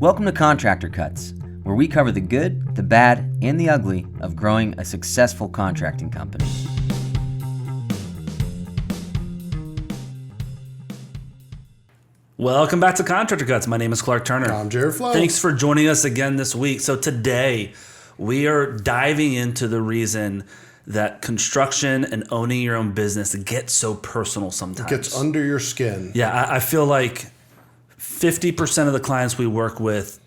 Welcome to Contractor Cuts, where we cover the good, the bad, and the ugly of growing a successful contracting company. Welcome back to Contractor Cuts. My name is Clark Turner. I'm Jared Flo. Thanks for joining us again this week. So today we are diving into the reason that construction and owning your own business gets so personal sometimes. It gets under your skin. Yeah, I feel like 50% of the clients we work with,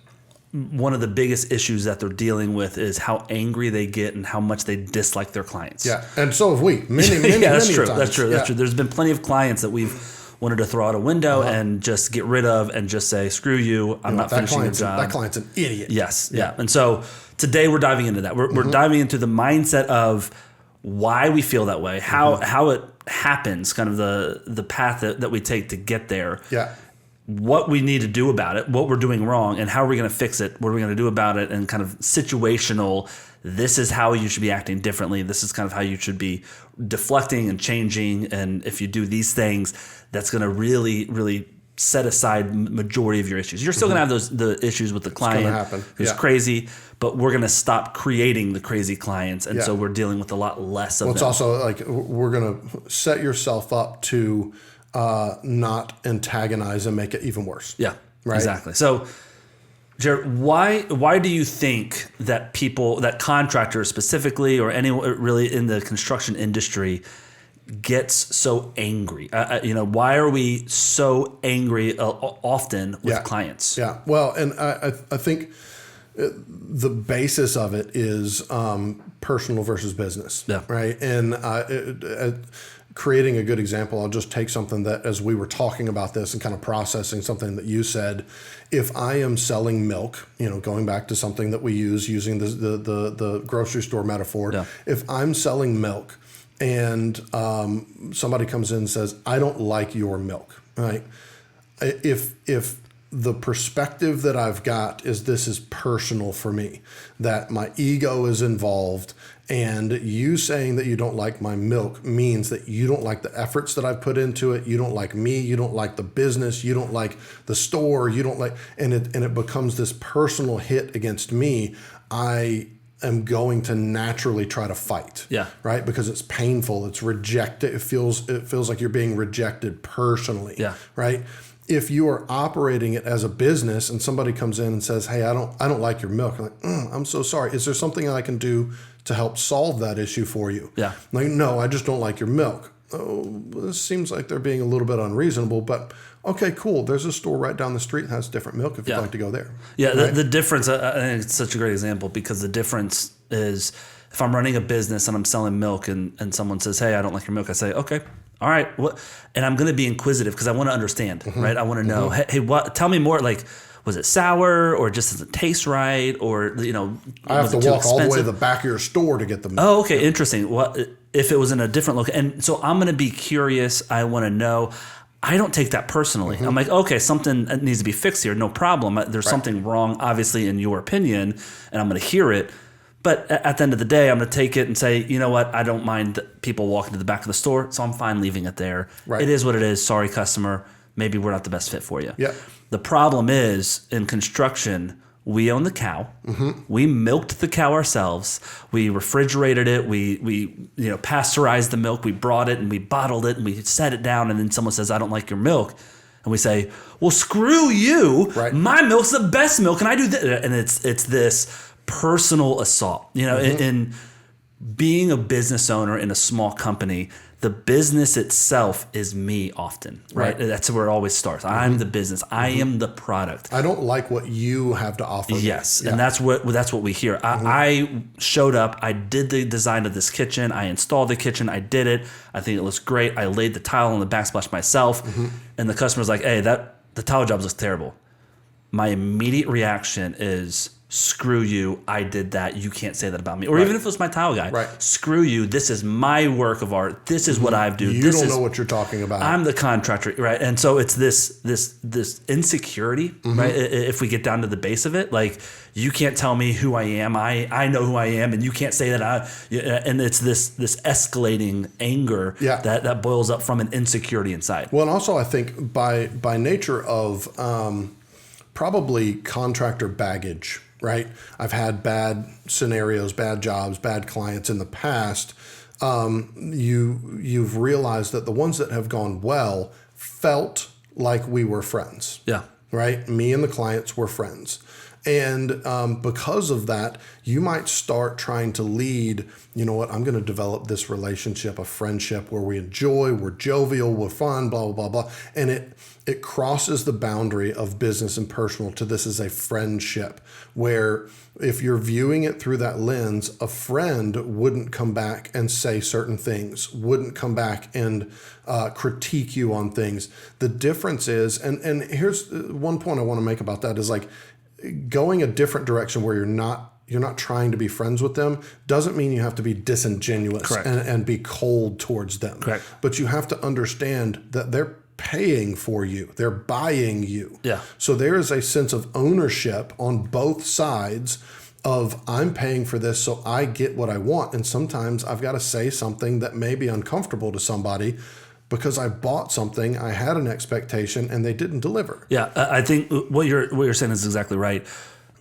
one of the biggest issues that they're dealing with is how angry they get and how much they dislike their clients. Yeah, and so have we. Many that's true. times. That's true. There's been plenty of clients that we've wanted to throw out a window and just get rid of and just say, screw you, I'm not finishing the job. That client's an idiot. Yes, yeah. And so today we're diving into that. We're diving into the mindset of why we feel that way, how it happens, kind of the path that we take to get there. Yeah. What we need to do about it, what we're doing wrong, and how are we going to fix it, what are we going to do about it, and kind of situational, this is how you should be acting differently, this is kind of how you should be deflecting and changing, and if you do these things, that's going to really, really set aside majority of your issues. You're still going to have the issues with the client who's crazy, but we're going to stop creating the crazy clients, and so we're dealing with a lot less of them. It's also like we're going to set yourself up to not antagonize and make it even worse. Yeah, right? Exactly. So, Jared, why do you think that people, that contractors specifically, or anyone really in the construction industry, gets so angry? Why are we so angry often with clients? Yeah. Well, and I think the basis of it is personal versus business. Yeah. Right. And creating a good example, I'll just take something that, as we were talking about this and kind of processing something that you said, if I am selling milk, going back to something that we use using the grocery store metaphor, if I'm selling milk and somebody comes in and says, I don't like your milk, right? If the perspective that I've got is this is personal for me, that my ego is involved, and you saying that you don't like my milk means that you don't like the efforts that I've put into it, you don't like me, you don't like the business, you don't like the store, you don't like, and it becomes this personal hit against me, I am going to naturally try to fight. Yeah. Right? Because it's painful, it's rejected, it feels like you're being rejected personally. Yeah. Right? If you are operating it as a business and somebody comes in and says, hey, I don't like your milk, I'm like, I'm so sorry. Is there something I can do to help solve that issue for you? Yeah. Like, no, I just don't like your milk. Oh, this seems like they're being a little bit unreasonable, but okay, cool. There's a store right down the street that has different milk if you'd like to go there. Yeah. Right? The difference, I think it's such a great example, because the difference is if I'm running a business and I'm selling milk and someone says, hey, I don't like your milk, I say, okay. All right, what? And I'm going to be inquisitive because I want to understand, right? I want to know, hey, what? Tell me more. Like, was it sour, or just doesn't taste right, or I have to walk all the way to the back of your store to get the milk. Oh, okay, interesting. What if it was in a different location? And so I'm going to be curious. I want to know. I don't take that personally. I'm like, okay, something needs to be fixed here. No problem. There's something wrong, obviously, in your opinion, and I'm going to hear it. But at the end of the day, I'm going to take it and say, you know what? I don't mind people walking to the back of the store, so I'm fine leaving it there. Right. It is what it is. Sorry, customer. Maybe we're not the best fit for you. Yep. The problem is, in construction, we own the cow. We milked the cow ourselves. We refrigerated it. We pasteurized the milk. We brought it and we bottled it and we set it down. And then someone says, I don't like your milk. And we say, well, screw you. Right. My milk's the best milk. And I do this. And it's this personal assault. In being a business owner in a small company, the business itself is me often, right? That's where it always starts. I'm the business. I am the product. I don't like what you have to offer. Yes, and that's what we hear. I showed up. I did the design of this kitchen. I installed the kitchen. I did it. I think it looks great. I laid the tile on the backsplash myself, and the customer's like, hey, the tile job looks terrible. My immediate reaction is, screw you, I did that, you can't say that about me. Or even if it was my tile guy, screw you, this is my work of art, this is what I do. You don't know what you're talking about. I'm the contractor, right? And so it's this insecurity, right? If we get down to the base of it, like, you can't tell me who I am, I know who I am, and you can't say that and it's this escalating anger that boils up from an insecurity inside. Well, and also I think by nature of probably contractor baggage, right? I've had bad scenarios, bad jobs, bad clients in the past. You've realized that the ones that have gone well felt like we were friends. Yeah. Right? Me and the clients were friends. And because of that, you might start trying to lead, you know what, I'm going to develop this relationship, a friendship where we enjoy, we're jovial, we're fun, blah, blah, blah, blah. And it crosses the boundary of business and personal to this is a friendship, where if you're viewing it through that lens, a friend wouldn't come back and say certain things, wouldn't come back and critique you on things. The difference is, and here's one point I want to make about that is like, going a different direction where you're not trying to be friends with them doesn't mean you have to be disingenuous and be cold towards them. Correct. But you have to understand that they're paying for you. They're buying you. Yeah. So there is a sense of ownership on both sides of I'm paying for this so I get what I want. And sometimes I've got to say something that may be uncomfortable to somebody because I bought something, I had an expectation, and they didn't deliver. Yeah, I think what you're saying is exactly right.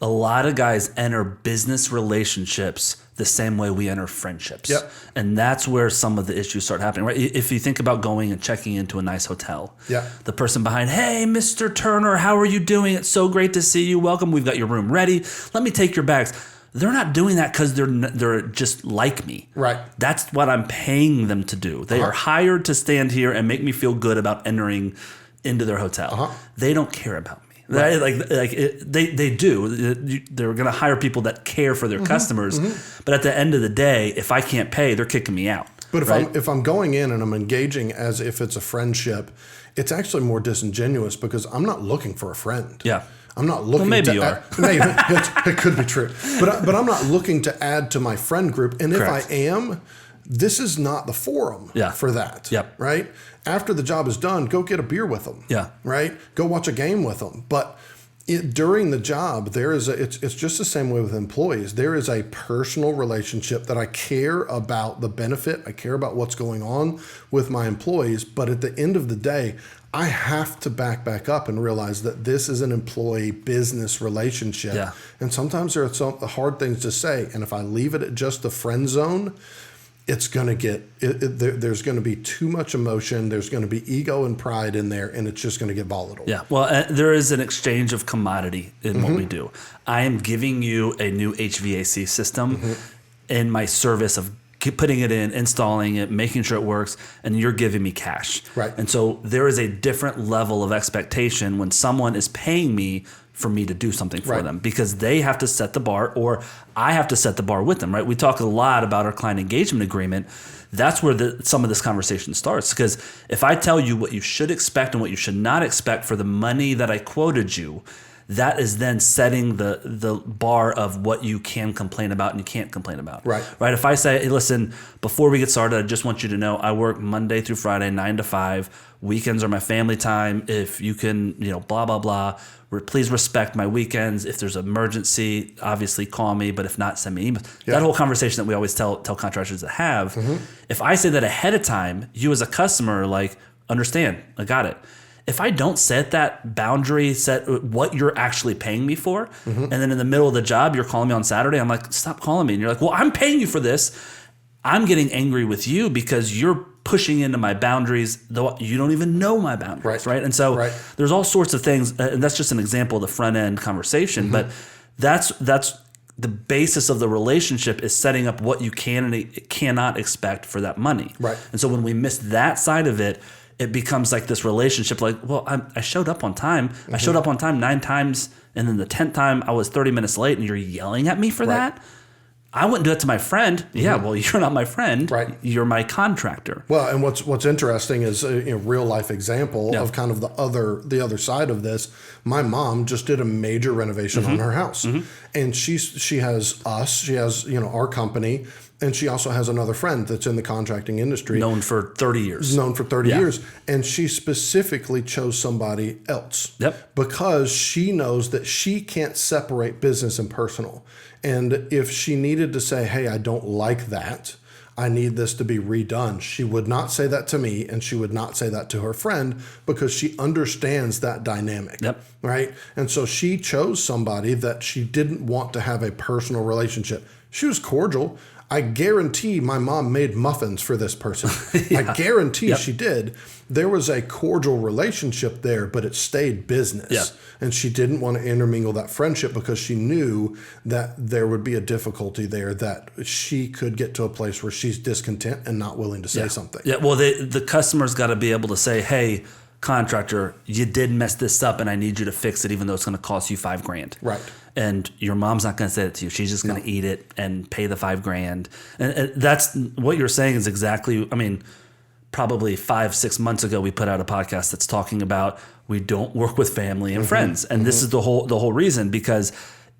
A lot of guys enter business relationships the same way we enter friendships. Yep. And that's where some of the issues start happening, right? If you think about going and checking into a nice hotel, the person behind, hey, Mr. Turner, how are you doing? It's so great to see you. Welcome. We've got your room ready. Let me take your bags. They're not doing that because they're just like me. Right. That's what I'm paying them to do. They are hired to stand here and make me feel good about entering into their hotel. They don't care about me. Right. They do. They're going to hire people that care for their customers. But at the end of the day, if I can't pay, they're kicking me out. But if I'm going in and I'm engaging as if it's a friendship, it's actually more disingenuous because I'm not looking for a friend. Yeah. I'm not looking. Well, maybe you are. Maybe it could be true, but I'm not looking to add to my friend group. And Correct. if I am, this is not the forum for that. Yep. Right. After the job is done, go get a beer with them. Yeah. Right. Go watch a game with them. But during the job, it's just the same way with employees. There is a personal relationship that I care about the benefit. I care about what's going on with my employees. But at the end of the day, I have to back up and realize that this is an employee business relationship. Yeah. And sometimes there are some hard things to say. And if I leave it at just the friend zone, it's going to get, there's going to be too much emotion. There's going to be ego and pride in there, and it's just going to get volatile. Yeah. Well, there is an exchange of commodity in what we do. I am giving you a new HVAC system in my service of putting it in, installing it, making sure it works, and you're giving me cash. Right. And so there is a different level of expectation when someone is paying me for me to do something for them because they have to set the bar or I have to set the bar with them, right? We talk a lot about our client engagement agreement. That's where some of this conversation starts, because if I tell you what you should expect and what you should not expect for the money that I quoted you, that is then setting the bar of what you can complain about and you can't complain about. Right. If I say, hey, listen, before we get started, I just want you to know I work Monday through Friday, 9 to 5. Weekends are my family time. If you can, blah, blah, blah. Please respect my weekends. If there's an emergency, obviously call me. But if not, send me emails. Yeah. That whole conversation that we always tell contractors to have. If I say that ahead of time, you as a customer, understand, I got it. If I don't set that boundary, set what you're actually paying me for, and then in the middle of the job, you're calling me on Saturday, I'm like, stop calling me. And you're like, well, I'm paying you for this. I'm getting angry with you because you're pushing into my boundaries, though you don't even know my boundaries, right? And so there's all sorts of things, and that's just an example of the front end conversation, but that's the basis of the relationship is setting up what you can and cannot expect for that money. Right. And so when we miss that side of it, it becomes like this relationship, I showed up on time. I showed up on time 9 times, and then the 10th time I was 30 minutes late, and you're yelling at me for that? I wouldn't do it to my friend. Yeah, well, you're not my friend. Right. You're my contractor. Well, and what's interesting is a real life example of kind of the other side of this. My mom just did a major renovation on her house, and she has us. She has our company. And she also has another friend that's in the contracting industry. Known for 30 years. And she specifically chose somebody else. Yep. Because she knows that she can't separate business and personal. And if she needed to say, hey, I don't like that, I need this to be redone. She would not say that to me, and she would not say that to her friend because she understands that dynamic. Yep. Right? And so she chose somebody that she didn't want to have a personal relationship. She was cordial. I guarantee my mom made muffins for this person. I guarantee she did. There was a cordial relationship there, but it stayed business. Yeah. And she didn't want to intermingle that friendship because she knew that there would be a difficulty there, that she could get to a place where she's discontent and not willing to say something. Yeah, well, the customer's got to be able to say, hey, contractor, you did mess this up and I need you to fix it, even though it's going to cost you $5,000. Right. And your mom's not going to say it to you. She's just going to eat it and pay the $5,000. And that's what you're saying is exactly, I mean, probably 5-6 months ago, we put out a podcast that's talking about we don't work with family and friends. And this is the whole reason, because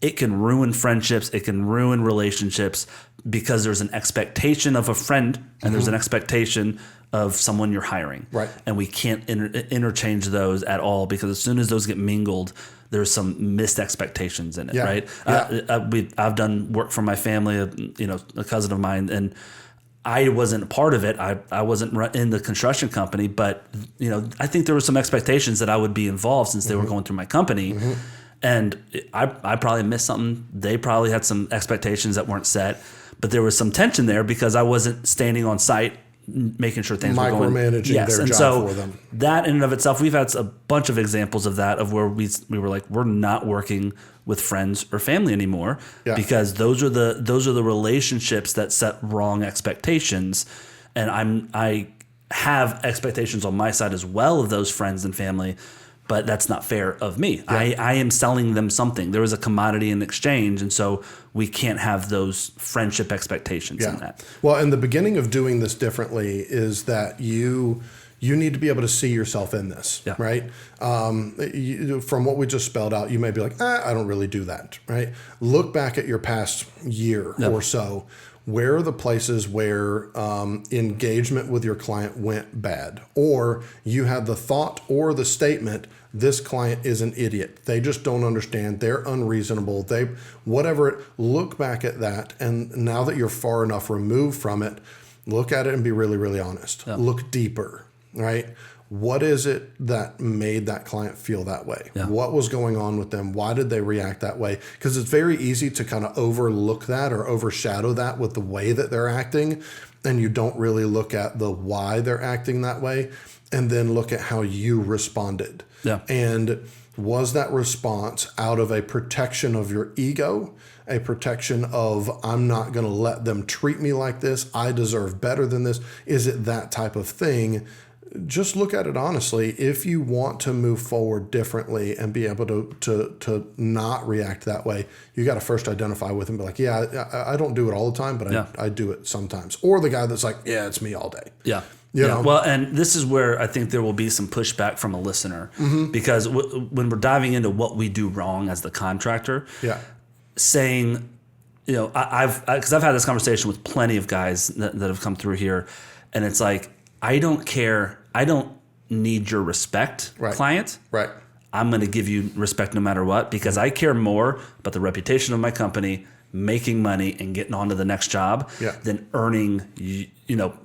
it can ruin friendships. It can ruin relationships because there's an expectation of a friend and there's an expectation of someone you're hiring. Right. And we can't interchange those at all, because as soon as those get mingled, there's some missed expectations in it, right? I've done work for my family, a cousin of mine, and I wasn't a part of it. I wasn't in the construction company, but I think there were some expectations that I would be involved since they were going through my company. And I probably missed something. They probably had some expectations that weren't set, but there was some tension there because I wasn't standing on site making sure things were going. Micromanaging their job for them. That in and of itself, we've had a bunch of examples of that, of where we were like, we're not working with friends or family anymore because those are the relationships that set wrong expectations. And I have expectations on my side as well of those friends and family, but that's not fair of me. I am selling them something. There is a commodity in exchange, and so we can't have those friendship expectations in that. Well, and the beginning of doing this differently is that you need to be able to see yourself in this, right? From what we just spelled out, you may be like, I don't really do that, right? Look back at your past year or so. Where are the places where engagement with your client went bad? Or you had the thought or the statement, this client is an idiot. They just don't understand. They're unreasonable. Whatever. Look back at that. And now that you're far enough removed from it, look at it and be really, really honest. Look deeper, right? What is it that made that client feel that way? What was going on with them? Why did they react that way? Because it's very easy to kind of overlook that or overshadow that with the way that they're acting. And you don't really look at the why they're acting that way, and then look at how you responded. And was that response out of a protection of your ego, a protection of, I'm not going to let them treat me like this, I deserve better than this? Is it that type of thing? Just look at it honestly. If you want to move forward differently and be able to not react that way, you got to first identify with and be like, I don't do it all the time, but I do it sometimes. Or the guy that's like, it's me all day. You know? Well, and this is where I think there will be some pushback from a listener, because when we're diving into what we do wrong as the contractor, saying, because I've had this conversation with plenty of guys that have come through here, and it's like, I don't care. I don't need your respect, client. Right. I'm going to give you respect no matter what, because I care more about the reputation of my company, making money and getting on to the next job than earning,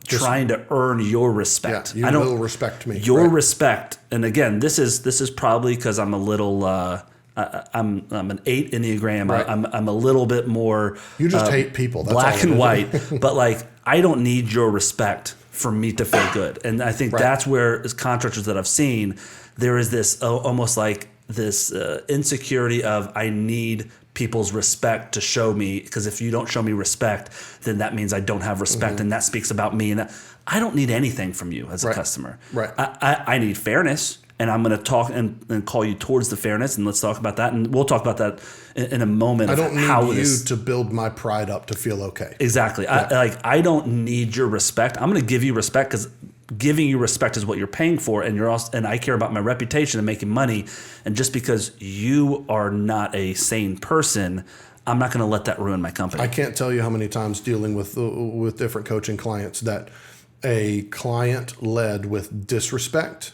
trying to earn your respect. You will respect me. Your respect. And again, this is probably because I'm a little, I'm an 8 Enneagram. I'm a little bit more. You just hate people. That's black and white. But like, I don't need your respect for me to feel good. And I think that's where, as contractors that I've seen, there is this almost like this insecurity of, I need people's respect to show me, because if you don't show me respect, then that means I don't have respect, and that speaks about me. And I don't need anything from you as a customer. I need fairness, and I'm going to talk and call you towards the fairness, and let's talk about that, and we'll talk about that in a moment. I don't need you to build my pride up to feel okay. Exactly. I don't need your respect. I'm going to give you respect because giving you respect is what you're paying for, and and I care about my reputation and making money. And just because you are not a sane person, I'm not going to let that ruin my company. I can't tell you how many times dealing with different coaching clients that a client led with disrespect,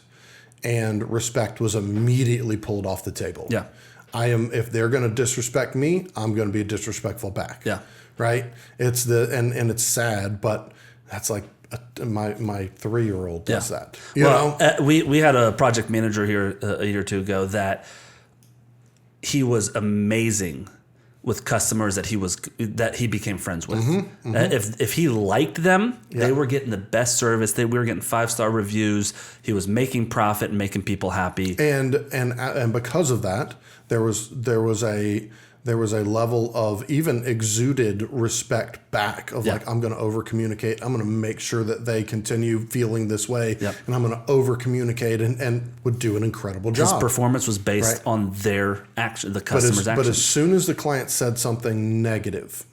and respect was immediately pulled off the table. If they're going to disrespect me, I'm going to be disrespectful back. Right? It's and it's sad, but That's like my 3-year-old does that. You Well, know? we had a project manager here a year or two ago that he was amazing with customers that he became friends with. If he liked them, they were getting the best service. We were getting 5-star reviews. He was making profit and making people happy. And because of that, there was a level of even exuded respect back of like, I'm going to over communicate. I'm going to make sure that they continue feeling this way. And I'm going to over communicate and would do an incredible job. His performance was based on their action, the customer's action. But as soon as the client said something negative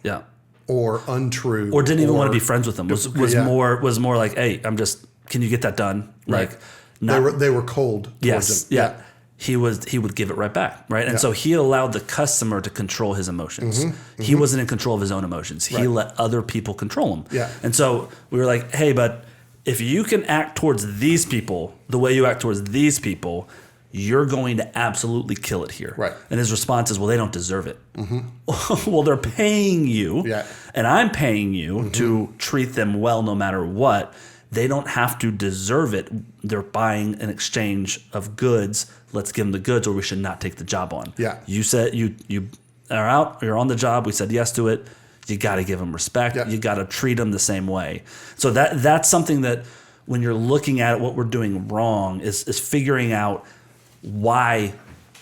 or untrue or didn't even want to be friends with them, was more like, hey, can you get that done? Like, they were cold towards him. He would give it right back, right? And so he allowed the customer to control his emotions. He wasn't in control of his own emotions. He let other people control him. And so we were like, hey, but if you can act towards these people the way you act towards these people, you're going to absolutely kill it here. And his response is, well, they don't deserve it. Well, they're paying you, and I'm paying you to treat them well no matter what. They don't have to deserve it. They're buying an exchange of goods. Let's give them the goods, or we should not take the job on. You said you are out. You're on the job. We said yes to it. You got to give them respect. You got to treat them the same way. So that's something that when you're looking at what we're doing wrong is figuring out why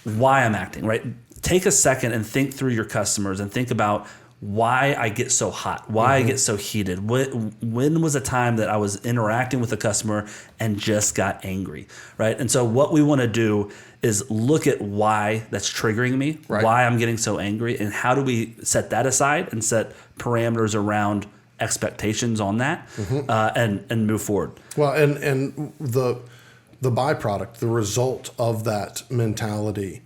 I'm acting right. Take a second and think through your customers and think about why I get so hot, why I get so heated. When was a time that I was interacting with a customer and just got angry, right? And so what we want to do is look at why that's triggering me, why I'm getting so angry, and how do we set that aside and set parameters around expectations on that and move forward. Well, and the byproduct, the result of that mentality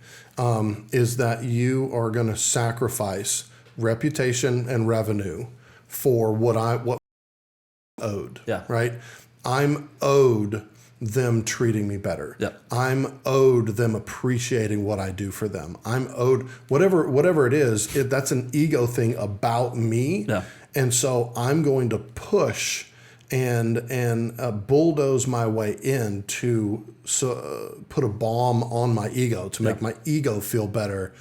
is that you are going to sacrifice reputation and revenue for what owed. Right? I'm owed them treating me better. I'm owed them appreciating what I do for them. I'm owed whatever it is. That's an ego thing about me. And so I'm going to push and bulldoze my way in to put a bomb on my ego to make my ego feel better.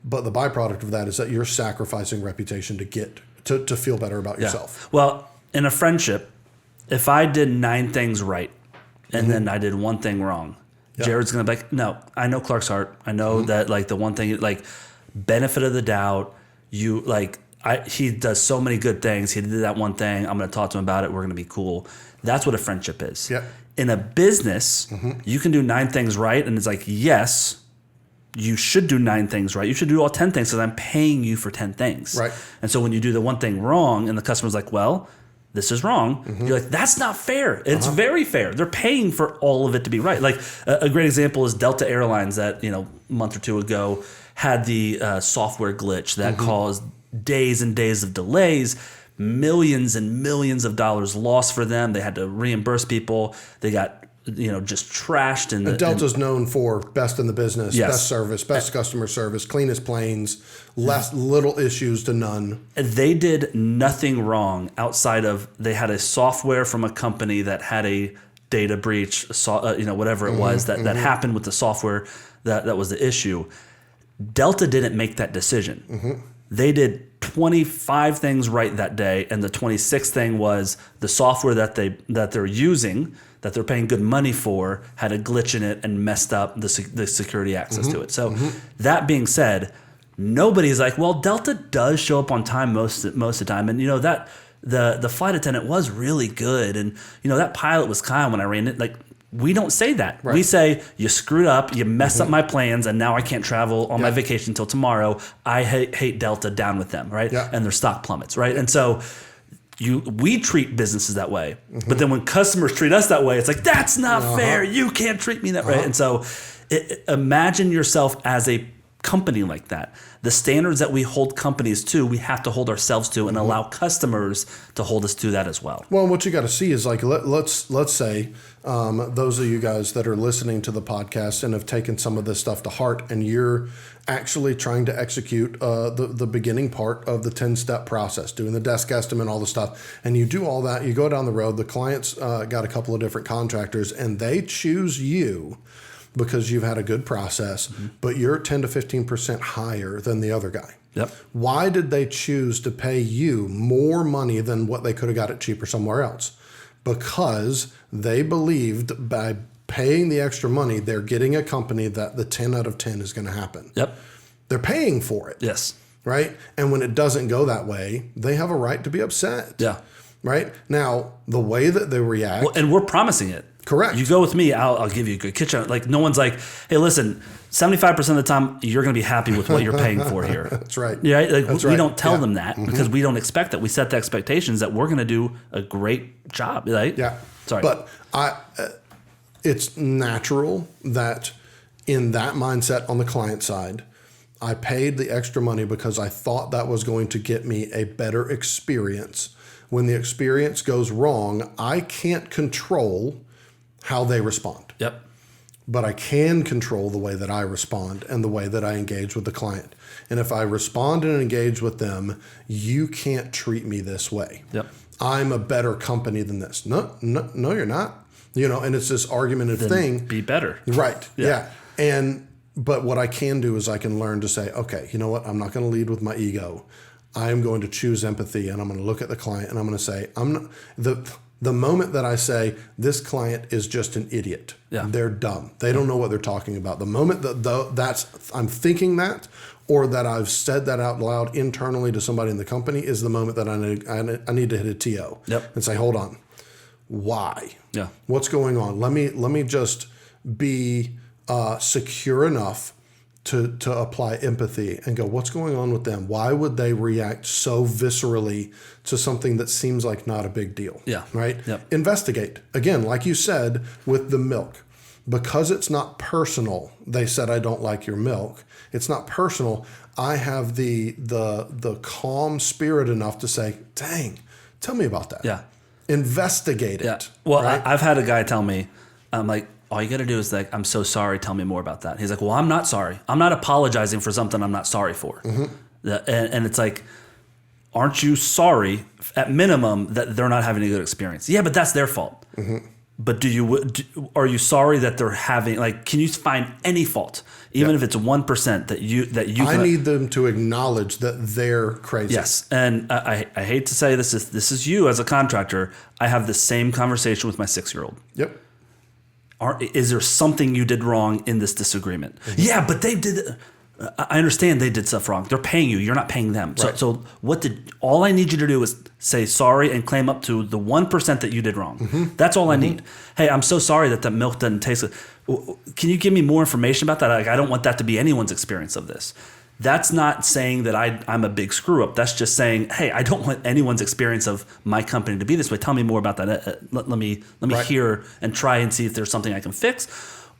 But the byproduct of that is that you're sacrificing reputation to get to feel better about yourself. Well, in a friendship, if I did 9 things right and then I did one thing wrong, Jared's gonna be like, no, I know Clark's heart. I know that like the one thing, like benefit of the doubt, he does so many good things. He did that one thing. I'm gonna talk to him about it. We're gonna be cool. That's what a friendship is. In a business, you can do 9 things right, and it's like, yes, you should do 9 things right. You should do all 10 things because I'm paying you for 10 things. And so when you do the one thing wrong and the customer's like, well, this is wrong. You're like, that's not fair. It's very fair. They're paying for all of it to be right. Like a great example is Delta Airlines that, a month or two ago had the software glitch that caused days and days of delays, millions and millions of dollars lost for them. They had to reimburse people. They got just trashed. And Delta's known for best in the business, best service, best customer service, cleanest planes, little issues to none. They did nothing wrong outside of they had a software from a company that had a data breach, whatever it was that happened with the software that was the issue. Delta didn't make that decision. They did 25 things right that day, and the 26th thing was the software that they're using, that they're paying good money for, had a glitch in it and messed up the security access to it. So that being said, nobody's like, well, Delta does show up on time most of the time, and that the flight attendant was really good, and that pilot was kind when I ran it. Like, we don't say that. We say, you screwed up, you messed up my plans, and now I can't travel on my vacation until tomorrow. I hate Delta, down with them, right? And their stock plummets, right? And so we treat businesses that way. But then when customers treat us that way, it's like, that's not fair. You can't treat me that way. And so imagine yourself as a company like that. The standards that we hold companies to, we have to hold ourselves to and allow customers to hold us to that as well. Well, what you got to see is like, let's say those of you guys that are listening to the podcast and have taken some of this stuff to heart, and you're actually trying to execute the beginning part of the 10-step process, doing the desk estimate, all the stuff, and you do all that, you go down the road, the client's got a couple of different contractors, and they choose you because you've had a good process, but you're 10 to 15% higher than the other guy. Yep. Why did they choose to pay you more money than what they could have got it cheaper somewhere else? Because they believed by paying the extra money, they're getting a company that the 10 out of 10 is going to happen. Yep. They're paying for it. Yes. Right? And when it doesn't go that way, they have a right to be upset. Yeah. Right? Now, the way that they react. Well, and we're promising it. Correct. You go with me, I'll give you a good kitchen. Like, no one's like, hey, listen, 75% of the time, you're going to be happy with what you're paying for here. That's right. Yeah, like, That's we right. don't tell them that because we don't expect that. We set the expectations that we're going to do a great job. Right? Yeah. Sorry. But it's natural that in that mindset on the client side, I paid the extra money because I thought that was going to get me a better experience. When the experience goes wrong, I can't control how they respond. Yep. But I can control the way that I respond and the way that I engage with the client. And if I respond and engage with them, you can't treat me this way. Yep. I'm a better company than this. No, you're not. And it's this argumentative thing. Be better. Right. Yeah. But what I can do is I can learn to say, okay, you know what? I'm not going to lead with my ego. I am going to choose empathy, and I'm going to look at the client and I'm going to say, I'm not the moment that I say this client is just an idiot, they're dumb, they don't know what they're talking about. The moment that I'm thinking that, or that I've said that out loud internally to somebody in the company, is the moment that I need to hit a TO and say, hold on, why? Yeah, what's going on? Let me just be secure enough to apply empathy and go, what's going on with them? Why would they react so viscerally to something that seems like not a big deal? Yeah. Right? Yep. Investigate. Again, like you said, with the milk. Because it's not personal, they said, I don't like your milk. It's not personal. I have the calm spirit enough to say, dang, tell me about that. Yeah. Investigate it. Yeah. Well, right? I've had a guy tell me, I'm like, all you got to do is like, I'm so sorry. Tell me more about that. He's like, well, I'm not sorry. I'm not apologizing for something I'm not sorry for. And it's like, aren't you sorry at minimum that they're not having a good experience? Yeah, but that's their fault. But are you sorry that they're having, like, can you find any fault, even if it's 1% that you I need them to acknowledge that they're crazy. Yes. And I hate to say this is you as a contractor. I have the same conversation with my 6-year-old. Yep. Is there something you did wrong in this disagreement? Yeah, but they did. I understand they did stuff wrong. They're paying you. You're not paying them. Right. So all I need you to do is say sorry and claim up to the 1% that you did wrong. That's all I need. Hey, I'm so sorry that milk doesn't taste good. Can you give me more information about that? Like, I don't want that to be anyone's experience of this. That's not saying that I'm a big screw up. That's just saying, hey, I don't want anyone's experience of my company to be this way. Tell me more about that. Let me hear and try and see if there's something I can fix,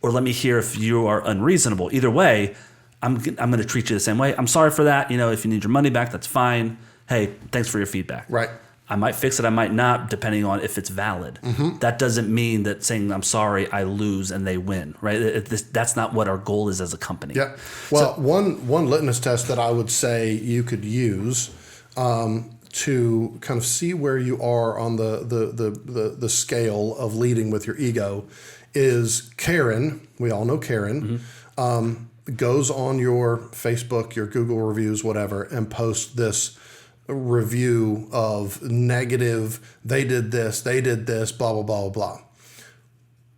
or let me hear if you are unreasonable. Either way, I'm going to treat you the same way. I'm sorry for that. If you need your money back, that's fine. Hey, thanks for your feedback. Right. I might fix it. I might not, depending on if it's valid. That doesn't mean that saying I'm sorry, I lose and they win, right? That's not what our goal is as a company. Yeah. Well, one litmus test that I would say you could use to kind of see where you are on the scale of leading with your ego is Karen. We all know Karen. Goes on your Facebook, your Google reviews, whatever, and posts this review of negative, they did this, blah, blah, blah, blah.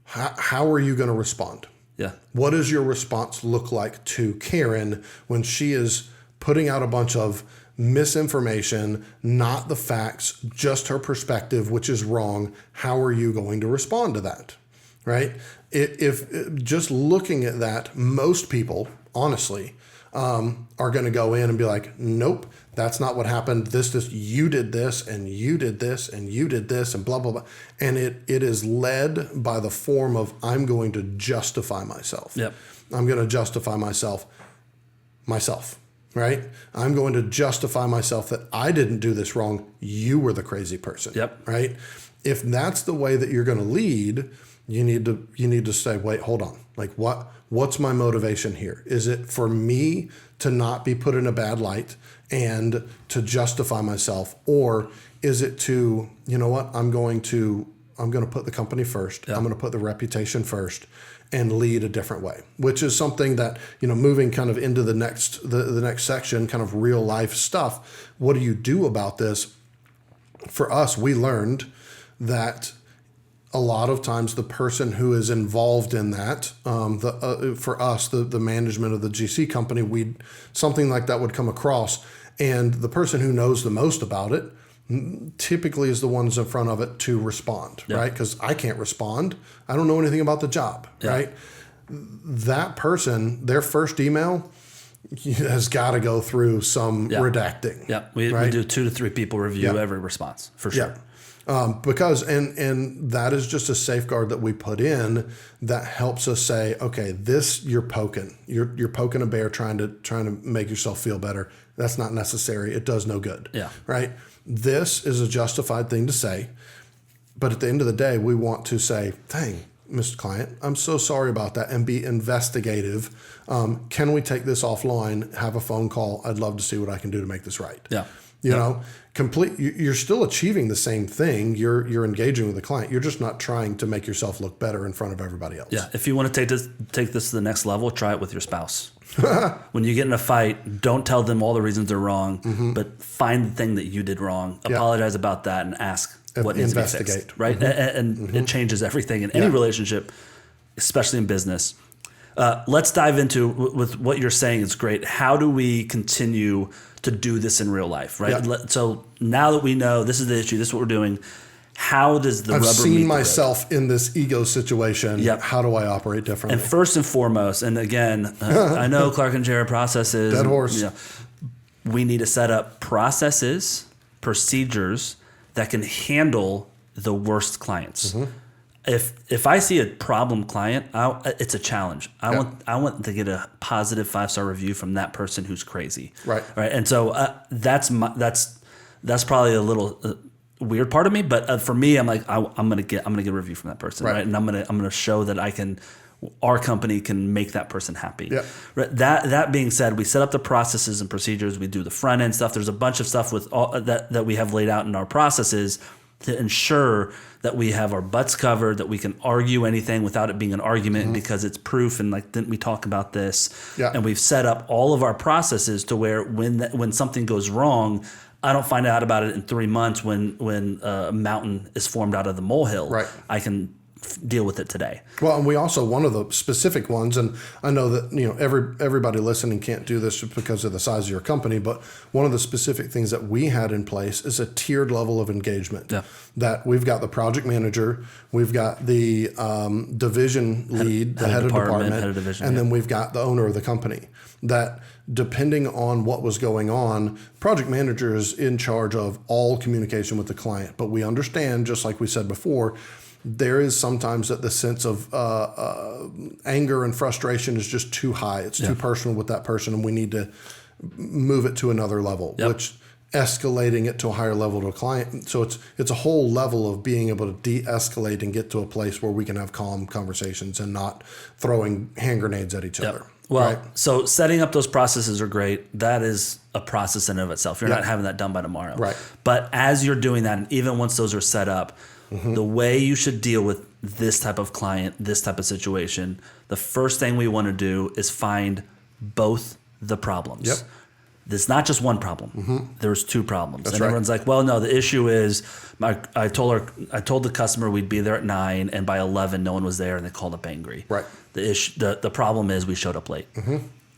How are you going to respond? Yeah. What does your response look like to Karen when she is putting out a bunch of misinformation, not the facts, just her perspective, which is wrong? How are you going to respond to that? Right? If just looking at that, most people, honestly, are going to go in and be like, nope, that's not what happened. You did this, and you did this, and you did this, and blah, blah, blah. And it is led by the form of, I'm going to justify myself. Yep. I'm going to justify myself. myself, right? I'm going to justify myself that I didn't do this wrong. You were the crazy person, right? If that's the way that you're going to lead, you need to say, wait, hold on. Like what's my motivation here? Is it for me to not be put in a bad light and to justify myself? Or is it to, you know what, I'm going to put the company first. I'm going to put the reputation first and lead a different way, which is something that, moving kind of into the next section, kind of real life stuff. What do you do about this? For us, we learned that a lot of times the person who is involved in that, for us, the management of the GC company, something like that would come across, and the person who knows the most about it typically is the ones in front of it to respond, right? Because I can't respond. I don't know anything about the job, right? That person, their first email has got to go through some redacting. We do 2 to 3 people review every response, for sure. Because and that is just a safeguard that we put in that helps us say, okay, this you're poking a bear trying to make yourself feel better. That's not necessary. It does no good. Right. This is a justified thing to say, but at the end of the day, we want to say, dang, Mr. Client, I'm so sorry about that, and be investigative. Can we take this offline? Have a phone call. I'd love to see what I can do to make this right. You know, you're still achieving the same thing. You're engaging with the client. You're just not trying to make yourself look better in front of everybody else. If you want to take this to the next level, try it with your spouse. When you get in a fight, don't tell them all the reasons they're wrong, but find the thing that you did wrong, apologize about that, and ask what needs to be fixed. Right? And it changes everything in any relationship, especially in business. Let's dive into, with what you're saying is great. How do we continue to do this in real life, right? So now that we know this is the issue, this is what we're doing, how does the rubber meet the road? I've seen myself in this ego situation. How do I operate differently? And first and foremost, and again, I know Clark and Jared processes. Dead horse. We need to set up processes, procedures that can handle the worst clients. If I see a problem client, it's a challenge. I want to get a positive 5-star review from that person who's crazy. Right. And so that's probably a little weird part of me, but for me, I'm like, I'm gonna get a review from that person, right? And I'm gonna show that our company can make that person happy. Right. That being said, we set up the processes and procedures. We do the front end stuff. There's a bunch of stuff with all that we have laid out in our processes to ensure that we have our butts covered, that we can argue anything without it being an argument because it's proof. And like, didn't we talk about this? And we've set up all of our processes to where when something goes wrong, I don't find out about it in 3 months when a mountain is formed out of the molehill. I can deal with it today. Well, and we also, one of the specific ones, and I know that everybody listening can't do this because of the size of your company, but one of the specific things that we had in place is a tiered level of engagement. That we've got the project manager, we've got the division lead, the head of department, head of division, and then we've got the owner of the company. That depending on what was going on, project manager is in charge of all communication with the client. But we understand, just like we said before, there is sometimes that the sense of anger and frustration is just too high. It's too personal with that person, and we need to move it to another level, which escalating it to a higher level to a client. So it's a whole level of being able to de-escalate and get to a place where we can have calm conversations and not throwing hand grenades at each other. Well, so setting up those processes are great. That is a process in and of itself. You're not having that done by tomorrow. But as you're doing that, and even once those are set up, the way you should deal with this type of client, this type of situation, the first thing we want to do is find both the problems. There's not just one problem. There's 2 problems. And everyone's like, well, no, the issue is I told the customer we'd be there at 9, and by 11 no one was there, and they called up angry. The problem is we showed up late.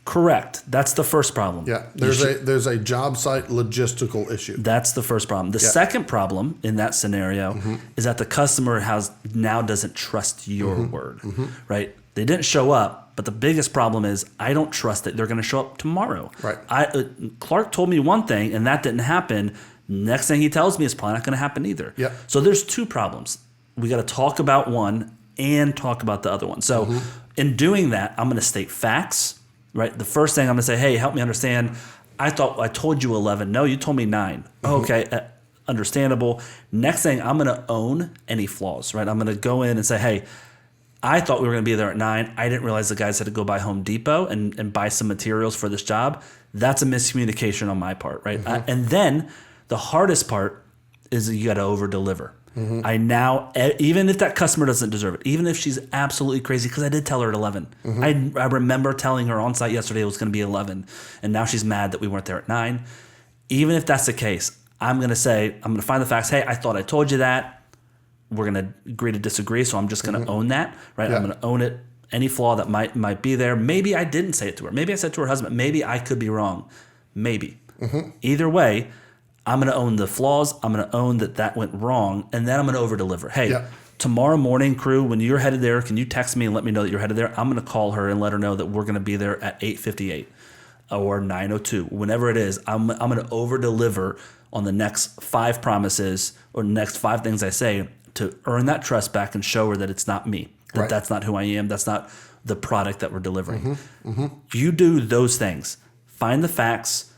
Correct. That's the first problem. There's a job site logistical issue. That's the first problem. The second problem in that scenario is that the customer doesn't trust your word. Right? They didn't show up, but the biggest problem is I don't trust that they're going to show up tomorrow. Clark told me one thing, and that didn't happen. Next thing he tells me is probably not going to happen either. So there's 2 problems. We got to talk about one and talk about the other one. So in doing that, I'm going to state facts, right? The first thing I'm going to say, hey, help me understand. I thought I told you 11. No, you told me 9. Okay, understandable. Next thing, I'm going to own any flaws, right? I'm going to go in and say, hey, I thought we were going to be there at 9. I didn't realize the guys had to go by Home Depot and buy some materials for this job. That's a miscommunication on my part, right? And then the hardest part is you got to over deliver. I now, even if that customer doesn't deserve it, even if she's absolutely crazy, because I did tell her at 11. I remember telling her on site yesterday it was going to be 11, and now she's mad that we weren't there at 9. Even if that's the case, I'm going to find the facts. Hey, I thought I told you that. We're going to agree to disagree, so I'm just going to own that, right? I'm going to own it. Any flaw that might be there. Maybe I didn't say it to her. Maybe I said to her husband. Maybe I could be wrong. Maybe. Either way, I'm going to own the flaws. I'm going to own that went wrong, and then I'm going to over deliver. Hey, tomorrow morning, crew, when you're headed there, can you text me and let me know that you're headed there? I'm going to call her and let her know that we're going to be there at 8:58 or 9:02, whenever it is. I'm going to over deliver on the next 5 promises or next 5 things I say to earn that trust back and show her that it's not me, that that's not who I am, that's not the product that we're delivering. You do those things. Find the facts,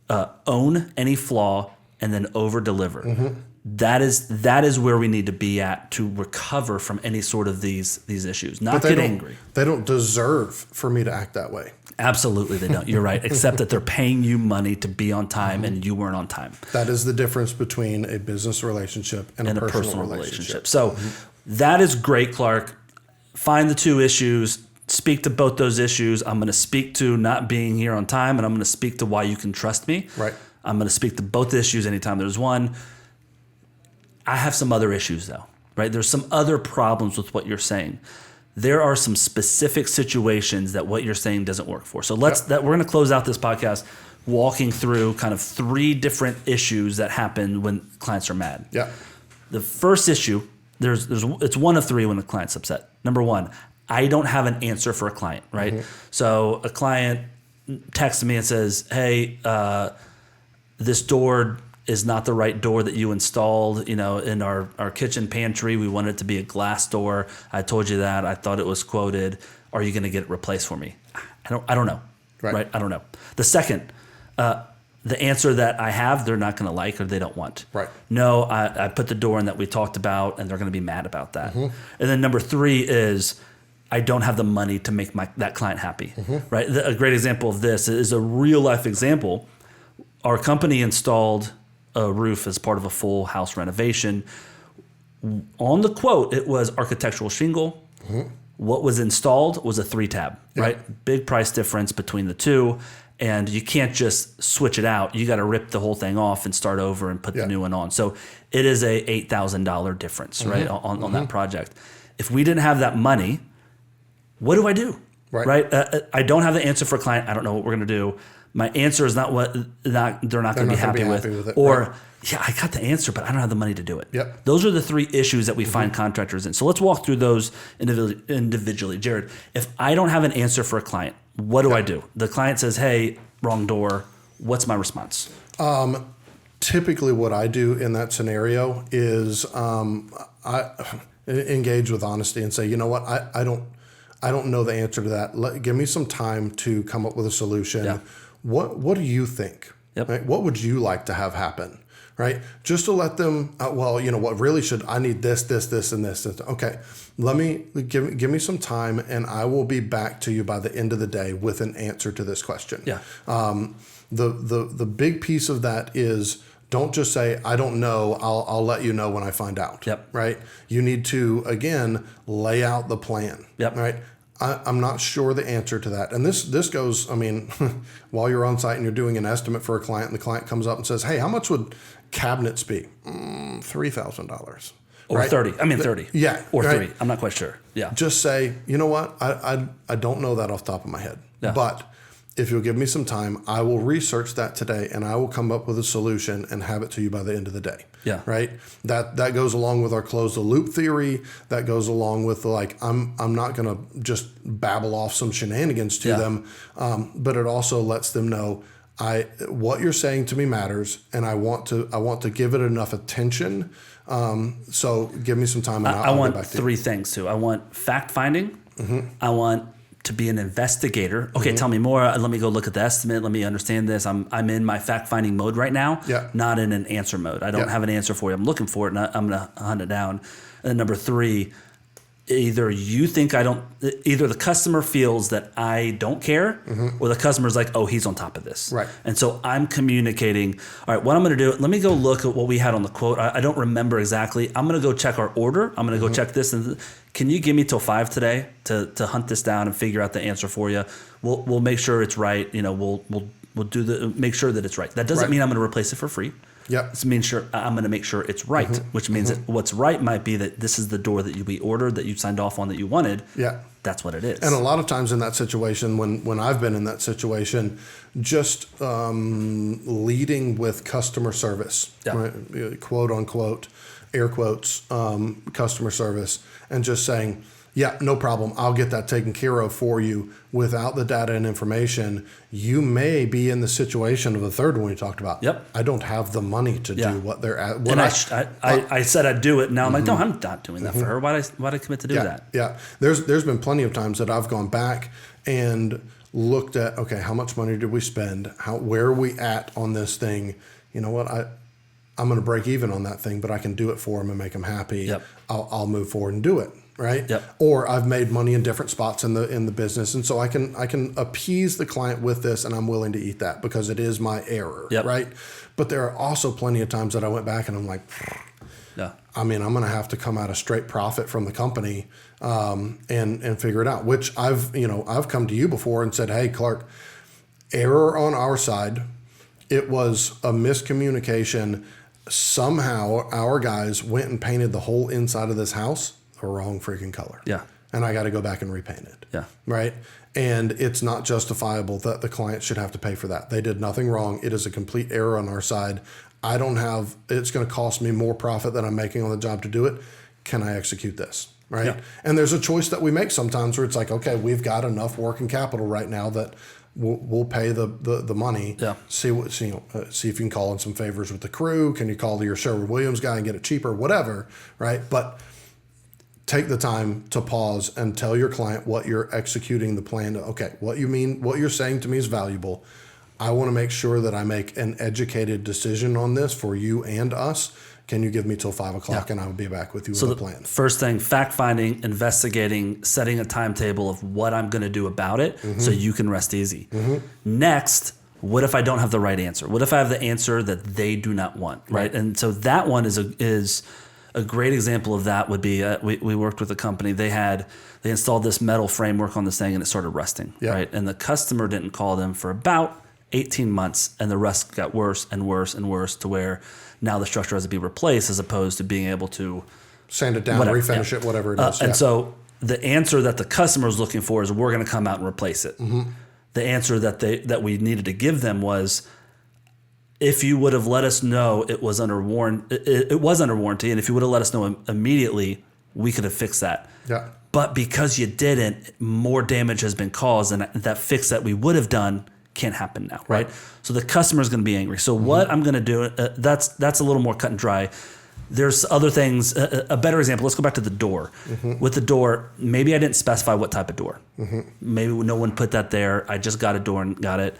own any flaw, and then over deliver. That is where we need to be at to recover from any sort of these issues. Not get angry. They don't deserve for me to act that way. Absolutely they don't. You're right. Except that they're paying you money to be on time and you weren't on time. That is the difference between a business relationship and a personal relationship. So that is great, Clark. Find the 2 issues. Speak to both those issues. I'm going to speak to not being here on time, and I'm going to speak to why you can trust me. Right. I'm going to speak to both issues anytime there's one. I have some other issues, though, right? There's some other problems with what you're saying. There are some specific situations that what you're saying doesn't work for. So we're going to close out this podcast walking through kind of 3 different issues that happen when clients are mad. Yeah. The first issue, it's one of 3 when the client's upset. Number 1, I don't have an answer for a client, right? So a client texts me and says, hey, this door is not the right door that you installed, in our kitchen pantry. We want it to be a glass door. I told you that. I thought it was quoted. Are you going to get it replaced for me? I don't know. Right? I don't know. The second, the answer that I have, they're not going to like or they don't want. Right. No, I put the door in that we talked about, and they're going to be mad about that. And then number 3 is I don't have the money to make that client happy. Right. A great example of this is a real life example. Our company installed a roof as part of a full house renovation. On the quote, it was architectural shingle. What was installed was a 3-tab, right? Big price difference between the 2. And you can't just switch it out. You got to rip the whole thing off and start over and put the new one on. So it is a $8,000 difference, right, on that project. If we didn't have that money, what do I do? Right? I don't have the answer for a client. I don't know what we're going to do. My answer is not what they're not going to be happy with it. Or, I got the answer, but I don't have the money to do it. Those are the 3 issues that we find contractors in. So let's walk through those individually. Jared, if I don't have an answer for a client, what do I do? The client says, hey, wrong door. What's my response? Typically what I do in that scenario is I engage with honesty and say, you know what, I don't know the answer to that. Give me some time to come up with a solution. What do you think? Right? What would you like to have happen? Right? Just to let them, what really I need this, and this. Okay, let me give me some time, and I will be back to you by the end of the day with an answer to this question. The big piece of that is don't just say, I don't know, I'll let you know when I find out. Right? You need to, again, lay out the plan. Right? I'm not sure the answer to that. And this goes, while you're on site and you're doing an estimate for a client, and the client comes up and says, hey, how much would cabinets be? $3,000. Or right? 30. 30. Yeah. Or right? 3. I'm not quite sure. Yeah. Just say, you know what? I don't know that off the top of my head. But if you'll give me some time, I will research that today, and I will come up with a solution and have it to you by the end of the day. Right? That goes along with our close the loop theory. That goes along with I'm not going to just babble off some shenanigans to them, but it also lets them know what you're saying to me matters, and I want to give it enough attention. So give me some time, and I'll want get back to 3 you. things too. I want fact finding. I want to be an investigator. Okay, tell me more. Let me go look at the estimate. Let me understand this. I'm in my fact-finding mode right now, not in an answer mode. I don't have an answer for you. I'm looking for it, and I'm going to hunt it down. And then number 3, either the customer feels that I don't care, or the customer's like, oh, he's on top of this. Right. And so I'm communicating, all right, what I'm going to do, let me go look at what we had on the quote. I don't remember exactly. I'm going to go check our order. I'm going to go check this. And can you give me till 5 today to hunt this down and figure out the answer for you? We'll make sure it's right. We'll make sure that it's right. That doesn't mean I'm going to replace it for free. Yep. It means I'm going to make sure it's right, which means that what's right might be that this is the door that we ordered, that you signed off on, that you wanted. Yeah. That's what it is. And a lot of times in that situation, when I've been in that situation, just leading with customer service, right? Quote unquote, air quotes, customer service, and just saying, yeah, no problem. I'll get that taken care of for you. Without the data and information, you may be in the situation of the third one we talked about. Yep. I don't have the money to do what they're at. And I said I'd do it. Now I'm like, no, I'm not doing that for her. Why'd I commit to do that? Yeah. There's been plenty of times that I've gone back and looked at, okay, how much money did we spend? Where are we at on this thing? You know what? I'm going to break even on that thing, but I can do it for them and make them happy. Yep. I'll move forward and do it. Right. Yep. Or I've made money in different spots in the business, and so I can appease the client with this, and I'm willing to eat that because it is my error. Yep. Right. But there are also plenty of times that I went back and I'm like, I mean, I'm going to have to come out a straight profit from the company, and figure it out. Which I've come to you before and said, hey, Clark, error on our side. It was a miscommunication. Somehow our guys went and painted the whole inside of this house the wrong freaking color. Yeah. And I got to go back and repaint it. Yeah. Right. And it's not justifiable that the client should have to pay for that. They did nothing wrong. It is a complete error on our side. It's going to cost me more profit than I'm making on the job to do it. Can I execute this? Right. Yeah. And there's a choice that we make sometimes where it's like, okay, we've got enough working capital right now that we'll pay the money. Yeah. See if you can call in some favors with the crew. Can you call your Sherwin-Williams guy and get it cheaper? Whatever. Right. But take the time to pause and tell your client what you're executing the plan. Okay, what you're saying to me is valuable. I want to make sure that I make an educated decision on this for you and us. Can you give me till 5 o'clock and I will be back with you with a plan? First thing, fact finding, investigating, setting a timetable of what I'm going to do about it so you can rest easy. Next, what if I don't have the right answer? What if I have the answer that they do not want, right? And so that one is a great example of that would be we worked with a company. They installed this metal framework on this thing and it started rusting, right? And the customer didn't call them for about 18 months, and the rust got worse and worse and worse to where now the structure has to be replaced as opposed to being able to sand it down, refinish it, whatever it is. And so the answer that the customer is looking for is we're going to come out and replace it. The answer that we needed to give them was, if you would have let us know it was under warranty, and if you would have let us know immediately, we could have fixed that. Yeah. But because you didn't, more damage has been caused, and that fix that we would have done can't happen now, right? So the customer is going to be angry. So what I'm going to do, that's a little more cut and dry. There's other things. A better example, let's go back to the door. With the door, maybe I didn't specify what type of door. Maybe no one put that there. I just got a door and got it.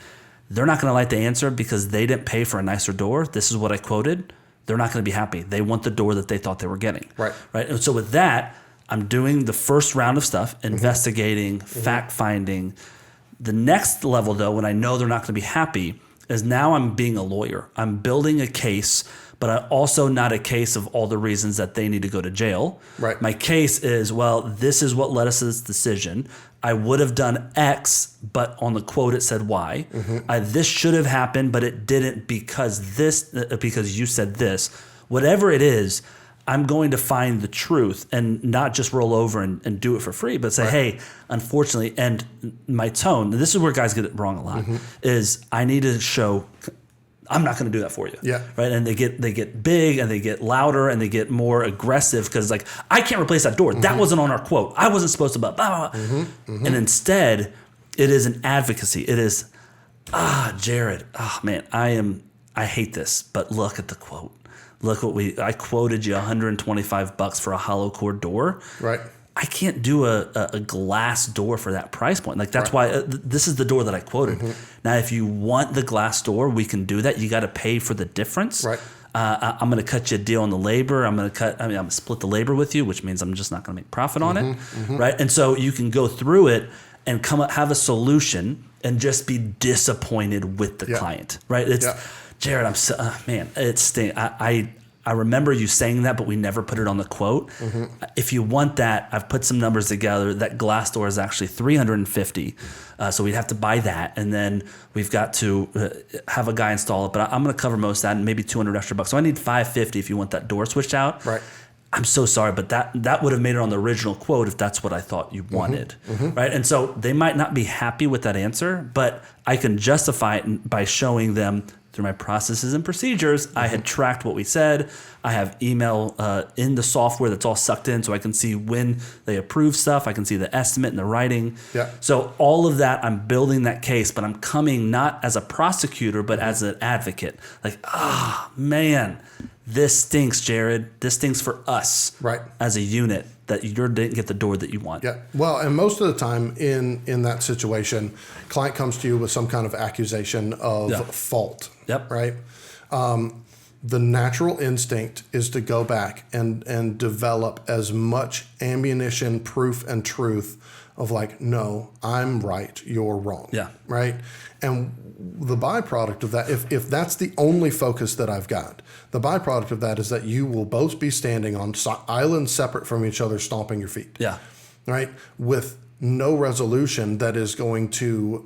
They're not going to like the answer because they didn't pay for a nicer door. This is what I quoted. They're not going to be happy. They want the door that they thought they were getting. Right. And so with that, I'm doing the first round of stuff, investigating, fact-finding. The next level, though, when I know they're not going to be happy, is now I'm being a lawyer. I'm building a case, but I'm also not a case of all the reasons that they need to go to jail. Right. My case is, well, this is what led us to this decision. I would have done X, but on the quote it said Y. This should have happened, but it didn't because you said this. Whatever it is, I'm going to find the truth and not just roll over and do it for free, but say, hey, unfortunately, and my tone, and this is where guys get it wrong a lot, is I need to show I'm not going to do that for you. Right. And they get big and they get louder and they get more aggressive because like, I can't replace that door. That wasn't on our quote. I wasn't supposed to, blah, blah, blah. And instead it is an advocacy. It is, Jared, man, I hate this, but look at the quote. Look what I quoted you $125 for a hollow core door. Right. I can't do a glass door for that price point. Like that's why this is the door that I quoted. Now, if you want the glass door, we can do that. You got to pay for the difference. Right. I'm going to cut you a deal on the labor. I'm going to split the labor with you, which means I'm just not going to make profit on it. Right. And so you can go through it and have a solution and just be disappointed with the client. Right. It's Jared, I'm so, man, it's stinks. I remember you saying that, but we never put it on the quote. If you want that, I've put some numbers together. That glass door is actually $350. So we'd have to buy that. And then we've got to have a guy install it. But I'm going to cover most of that and maybe $200 extra bucks. So I need $550 if you want that door switched out. Right. I'm so sorry, but that would have made it on the original quote if that's what I thought you wanted. Right. And so they might not be happy with that answer, but I can justify it by showing them through my processes and procedures, I had tracked what we said. I have email in the software that's all sucked in so I can see when they approve stuff. I can see the estimate and the writing. Yeah. So all of that, I'm building that case, but I'm coming not as a prosecutor, but as an advocate. Like, man, this stinks, Jared. This stinks for us as a unit that you didn't get the door that you want. Yeah. Well, and most of the time in that situation, client comes to you with some kind of accusation of fault. Yep. Right. The natural instinct is to go back and develop as much ammunition, proof, and truth of like, no, I'm right, you're wrong. Yeah. Right. And the byproduct of that, if that's the only focus that I've got, the byproduct of that is that you will both be standing on islands separate from each other, stomping your feet. Yeah. Right. With no resolution that is going to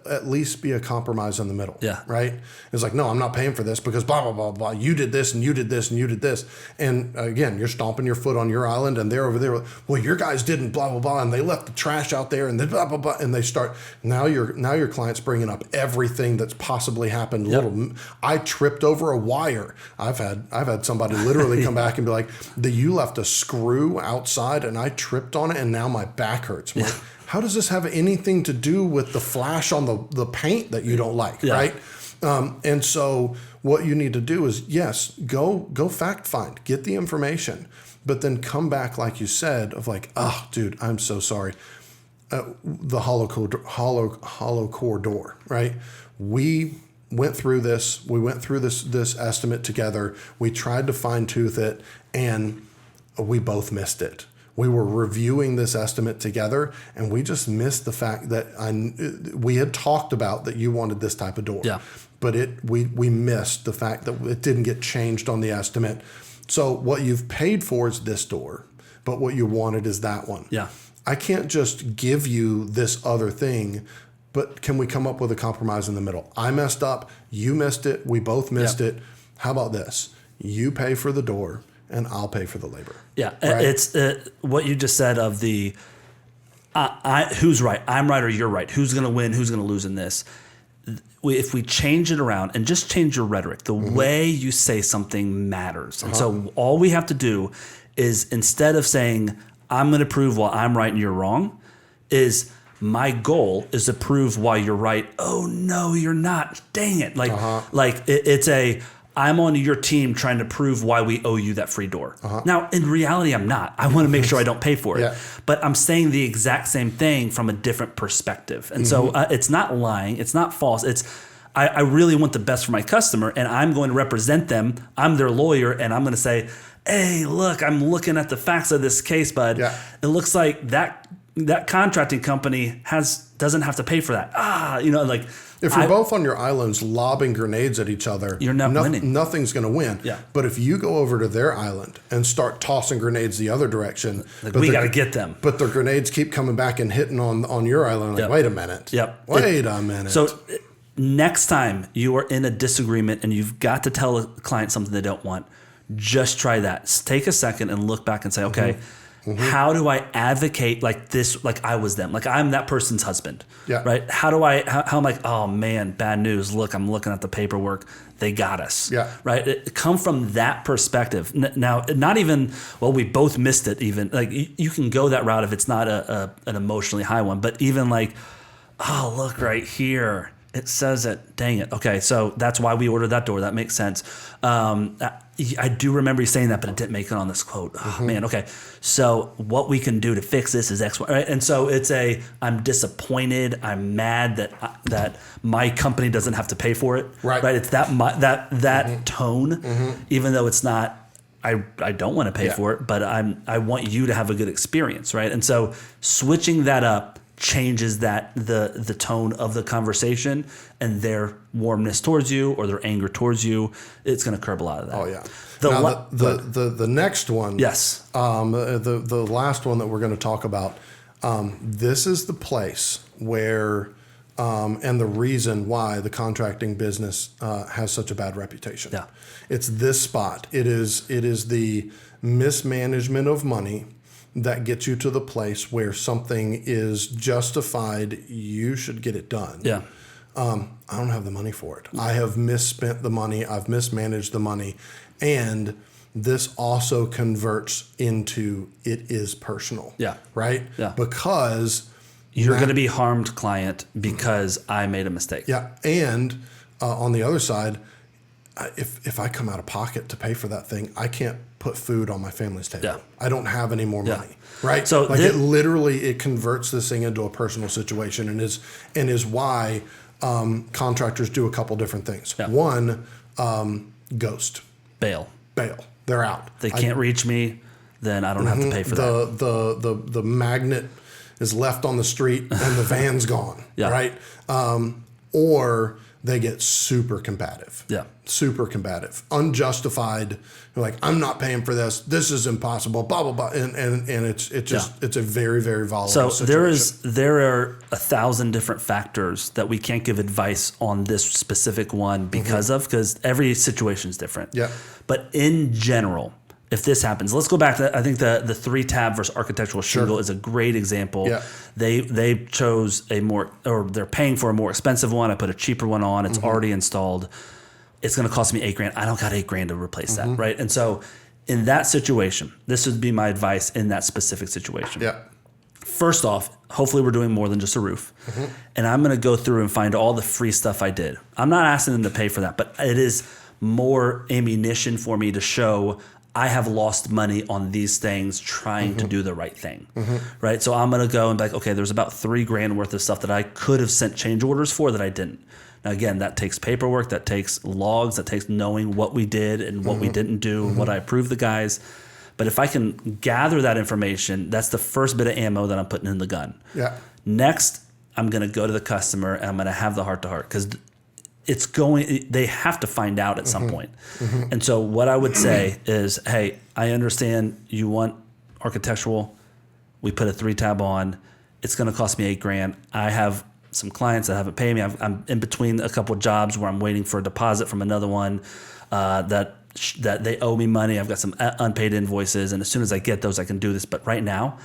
at least be a compromise in the middle. Yeah. Right. It's like, no, I'm not paying for this because blah, blah, blah, blah. You did this and you did this and you did this. And again, you're stomping your foot on your island and they're over there. Well, your guys didn't blah, blah, blah. And they left the trash out there and they blah, blah, blah. And they start now your client's bringing up everything that's possibly happened. Yep. I tripped over a wire. I've had somebody literally come back and be like, you left a screw outside and I tripped on it and now my back hurts. Like, how does this have anything to do with the flash on the paint that you don't like, right? And so what you need to do is, yes, go fact find, get the information, but then come back, like you said, of like, oh, dude, I'm so sorry. The hollow core door, right? We went through this. We went through this estimate together. We tried to fine tooth it, and we both missed it. We were reviewing this estimate together, and we just missed the fact that we had talked about that you wanted this type of door. Yeah. But we missed the fact that it didn't get changed on the estimate. So what you've paid for is this door, but what you wanted is that one. Yeah. I can't just give you this other thing, but can we come up with a compromise in the middle? I messed up. You missed it. We both missed it. How about this? You pay for the door, and I'll pay for the labor. Yeah, right? It's what you just said of the who's right, I'm right or you're right, who's going to win, who's going to lose in this. If we change it around and just change your rhetoric, the way you say something matters. And so all we have to do is, instead of saying, I'm going to prove why I'm right and you're wrong, is my goal is to prove why you're right. Oh, no, you're not. Dang it. It's I'm on your team trying to prove why we owe you that free door. Now, in reality, I'm not. I want to make sure I don't pay for it. But I'm saying the exact same thing from a different perspective. And so it's not lying. It's not false. It's I really want the best for my customer, and I'm going to represent them. I'm their lawyer, and I'm going to say, hey, look, I'm looking at the facts of this case, bud. It looks like that contracting company doesn't have to pay for that. If you're both on your islands lobbing grenades at each other, you're not winning. Nothing's going to win. Yeah. But if you go over to their island and start tossing grenades the other direction, we got to get them. But the grenades keep coming back and hitting on your island. Wait a minute. Wait a minute. So next time you are in a disagreement and you've got to tell a client something they don't want, just try that. Take a second and look back and say, okay, how do I advocate like this, like I was them, like I'm that person's husband, right? How I'm like, oh man, bad news. Look, I'm looking at the paperwork. They got us, right? Come from that perspective. Now, not even, well, we both missed it even. Like you can go that route if it's not an emotionally high one, but even like, oh, look right here. It says it. Dang it. Okay, so that's why we ordered that door. That makes sense. I do remember you saying that, but it didn't make it on this quote. Oh, man, okay. So what we can do to fix this is X, Y, right? And so I'm disappointed. I'm mad that my company doesn't have to pay for it. Right. It's that tone, even though it's not. I don't want to pay for it, but I want you to have a good experience, right? And so switching that up changes the tone of the conversation and their warmness towards you or their anger towards you. It's going to curb a lot of that. Oh yeah. The next one. Yes. The last one that we're going to talk about. This is the place where, and the reason why the contracting business has such a bad reputation. Yeah. It's this spot. It is the mismanagement of money that gets you to the place where something is justified. You should get it done. Yeah. I don't have the money for it. I have misspent the money. I've mismanaged the money. And this also converts into it is personal. Yeah. Right? Yeah. Because you're going to be harmed, client, because I made a mistake. Yeah. And on the other side, if I come out of pocket to pay for that thing, I can't put food on my family's table. Yeah. I don't have any more money. Right? So like it converts this thing into a personal situation and is why contractors do a couple different things. Yeah. One, ghost. Bail. They're out. They can't reach me, then I don't have to pay for that. The magnet is left on the street and the van's gone. Yeah. Right? Or they get super combative. Yeah. Super combative. Unjustified. They're like, I'm not paying for this. This is impossible. Blah blah blah. And it's a very, very volatile situation. There are 1,000 different factors that we can't give advice on this specific one because every situation is different. Yeah. But in general, if this happens, let's go back to, I think the 3-tab versus architectural shingle is a great example. Yeah. They chose they're paying for a more expensive one. I put a cheaper one on. It's already installed. It's going to cost me $8,000. I don't got $8,000 to replace that, right? And so in that situation, this would be my advice in that specific situation. Yeah. First off, hopefully we're doing more than just a roof. And I'm going to go through and find all the free stuff I did. I'm not asking them to pay for that, but it is more ammunition for me to show I have lost money on these things trying to do the right thing, right? So I'm going to go and be like, okay, there's about $3,000 worth of stuff that I could have sent change orders for that I didn't. Now, again, that takes paperwork, that takes logs, that takes knowing what we did and what we didn't do, what I approved the guys. But if I can gather that information, that's the first bit of ammo that I'm putting in the gun. Yeah. Next, I'm going to go to the customer and I'm going to have the heart-to-heart because they have to find out at some point. And so what I would say is, hey, I understand you want architectural. We put a 3-tab on. It's going to cost me $8,000. I have some clients that haven't paid me. I'm in between a couple of jobs where I'm waiting for a deposit from another one that they owe me money. I've got some unpaid invoices. And as soon as I get those, I can do this. But right now,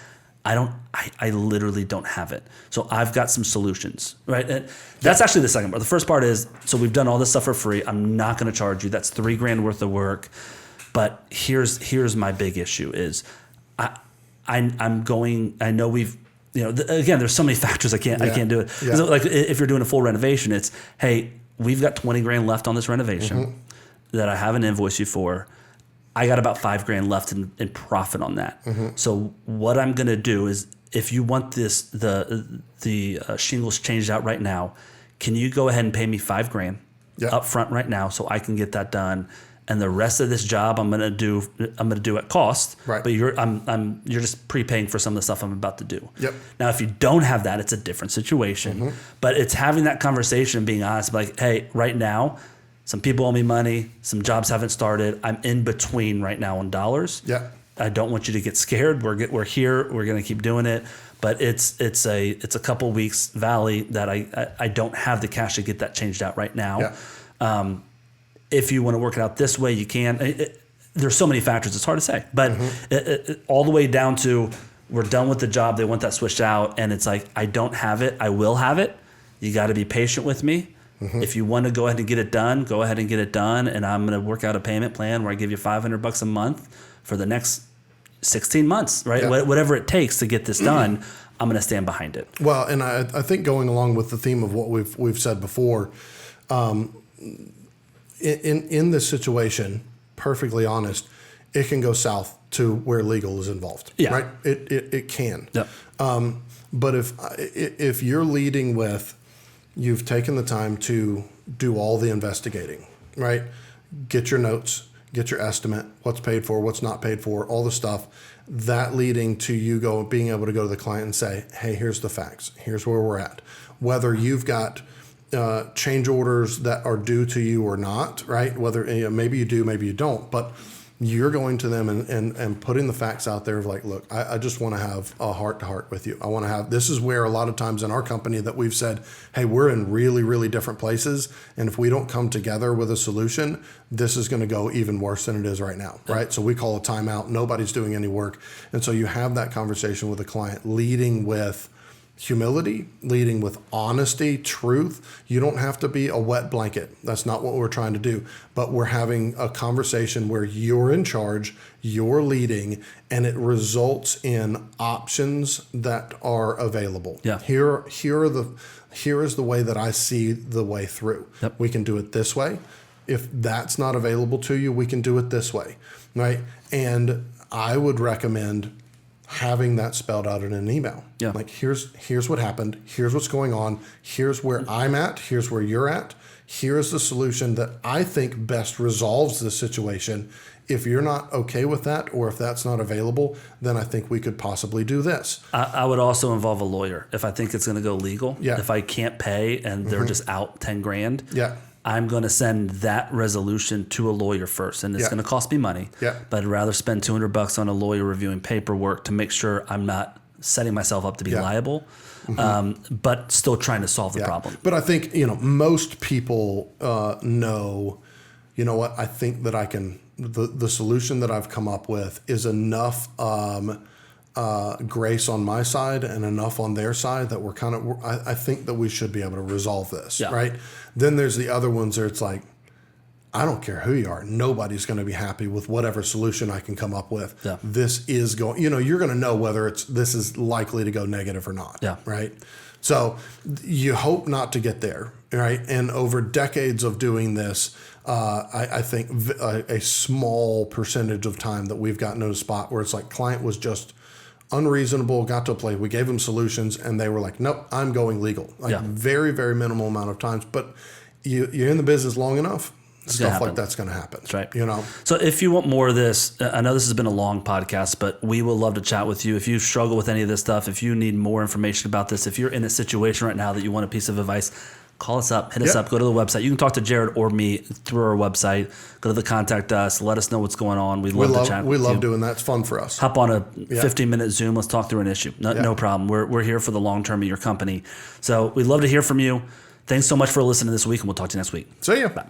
I literally don't have it. So I've got some solutions, right? And that's actually the second part. The first part is, so we've done all this stuff for free. I'm not going to charge you. That's $3,000 worth of work. But here's my big issue is I know we've, again, there's so many factors I can't do it. Yeah. So like if you're doing a full renovation, it's, hey, we've got $20,000 left on this renovation that I haven't invoiced you for. I got about $5,000 left in profit on that. So what I'm going to do is, if you want the shingles changed out right now, can you go ahead and pay me $5,000 up front right now so I can get that done? And the rest of this job I'm going to do at cost. Right. But you're just prepaying for some of the stuff I'm about to do. Yep. Now, if you don't have that, it's a different situation. But it's having that conversation, being honest, like, hey, right now, some people owe me money. Some jobs haven't started. I'm in between right now on dollars. Yeah. I don't want you to get scared. We're here. We're going to keep doing it. But it's a couple weeks valley that I don't have the cash to get that changed out right now. Yeah. If you want to work it out this way, you can. There's so many factors. It's hard to say. But all the way down to we're done with the job. They want that switched out. And it's like, I don't have it. I will have it. You got to be patient with me. If you want to go ahead and get it done, go ahead and get it done. And I'm going to work out a payment plan where I give you $500 a month for the next 16 months, right? Yeah. Whatever it takes to get this done, I'm I'm going to stand behind it. Well, and I think going along with the theme of what we've said before, in this situation, perfectly honest, it can go south to where legal is involved. Yeah. Right? It can. Yep. But if you're leading with, you've taken the time to do all the investigating, right? Get your notes, get your estimate, what's paid for, what's not paid for, all the stuff. That leading to you being able to go to the client and say, hey, here's the facts. Here's where we're at. Whether you've got change orders that are due to you or not, right? Whether maybe you do, maybe you don't, but you're going to them and putting the facts out there of like, look, I just want to have a heart-to-heart with you. I want to have, this is where a lot of times in our company that we've said, hey, we're in really, really different places. And if we don't come together with a solution, this is going to go even worse than it is right now, right? So we call a timeout. Nobody's doing any work. And so you have that conversation with the client leading with humility, leading with honesty, truth. You don't have to be a wet blanket. That's not what we're trying to do. But we're having a conversation where you're in charge, you're leading, and it results in options that are available. Yeah. Here is the way that I see the way through. Yep. We can do it this way. If that's not available to you, we can do it this way, right? And I would recommend having that spelled out in an email. Yeah. Like, here's what happened. Here's what's going on. Here's where I'm at. Here's where you're at. Here's the solution that I think best resolves this situation. If you're not okay with that, or if that's not available, then I think we could possibly do this. I would also involve a lawyer if I think it's going to go legal. Yeah. If I can't pay and they're just out 10 grand. Yeah. I'm going to send that resolution to a lawyer first, and it's going to cost me money. Yeah. But I'd rather spend $200 on a lawyer reviewing paperwork to make sure I'm not setting myself up to be liable, but still trying to solve the problem. But I think, most people know, what, I think that I can, the solution that I've come up with is enough grace on my side and enough on their side that I think that we should be able to resolve this, right? Then there's the other ones where it's like, I don't care who you are. Nobody's going to be happy with whatever solution I can come up with. Yeah. This is going, you're going to know whether this is likely to go negative or not, right? So you hope not to get there, right? And over decades of doing this, I think a small percentage of time that we've gotten to a spot where it's like client was just unreasonable, got to a place, we gave them solutions and they were like, nope, I'm going legal. Very, very minimal amount of times, but you're in the business long enough, stuff like that's going to happen. That's right. So if you want more of this, I know this has been a long podcast, but we would love to chat with you. If you struggle with any of this stuff, if you need more information about this, if you're in a situation right now that you want a piece of advice, call us up, hit us up, go to the website. You can talk to Jared or me through our website. Go to the Contact Us. Let us know what's going on. We'd love to chat with you. We love doing that. It's fun for us. Hop on a 15-minute Zoom. Let's talk through an issue. No problem. We're here for the long term of your company. So we'd love to hear from you. Thanks so much for listening this week, and we'll talk to you next week. See ya. Bye.